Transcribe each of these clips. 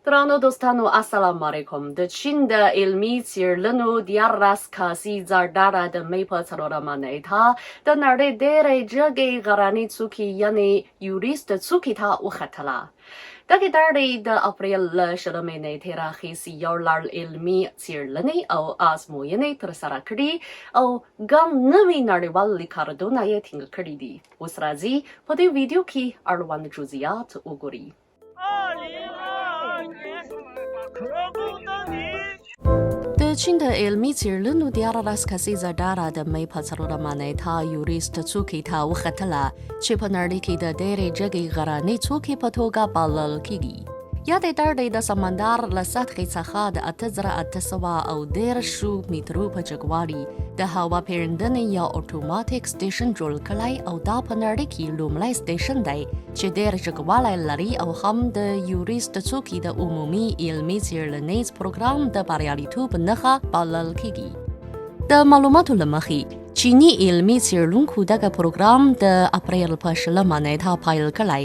درانو دوستانو السلام علیکم د چین د علمي څیړنو دیارلس کسیزه ډله د مې په څلورمه نېټه د نړۍ ډېرې جګې غرنۍ څوکې یعنې ايوريسټ څوکې ته وختله. دغه ډلې د اپریل له شلمې نېټې راهیسې یو لړ علمي څیړنې او ازموینې ترسره کړي او ګڼ نوي نړیوال ریکارډونه یې ټینګ کړي دي. اوس راځئ په دې ویډیو کې اړوند جزئیات وګورئ. د چین د علمي څیړنو دیارلس کسیزه ډله د مې په څلورمه نېټه ايوريسټ څوکې ته وختله چې په نړۍ کې د ډېرې جګې غرنۍ څوکې په توګه بلل کېږي. یادې ډلې د سمندر له سطحې څخه د 8810 مترو په جګوالي د هوا پیژندنې یا اتوماتیک سټیشن جوړ کړی او دا په نړۍ کې لومړی سټیشن دی چې ډېر جګوالی لري او هم د ايوريسټ څوکې د عمومي علمي څیړنیز پروګرام د بریالیتوب نښه بلل کېږي. د معلوماتو له مخې چیني علمي څیړونکو دغه پروګرام د اپریل په شلمه نېټه پیل کړی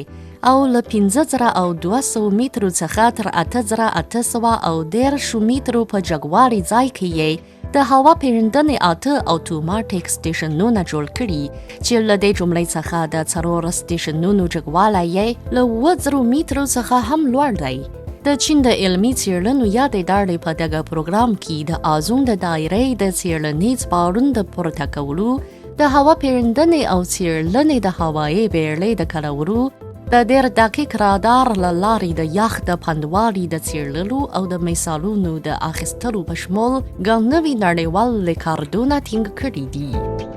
او له 5200 مترو څخه تر 8810 مترو په جګوالي ځای کې یې د هوا پیژندنې 8 اتوماتیک سټیشنونه جوړ کړي چې له دې جملې څخه د 4 سټیشنونو جګوالی یې له 2000 مترو څخه هم لوړ دی. د چین د علمي څیړنو یادې ډلې په دغه پروګرام کې د ازون د دایرې د څیړنیز باورون د پورته کولو، د هوا پیژندنې او څیړنې د هوایي بیړۍ د کارولو، د ډېر دقیق رادار له لارې د یخ د پنډوالي د څیړلو او د مثالونو د اخیستلو په شمول ګڼ نوي نړیوال ریکارډونه ټینګ کړي دي.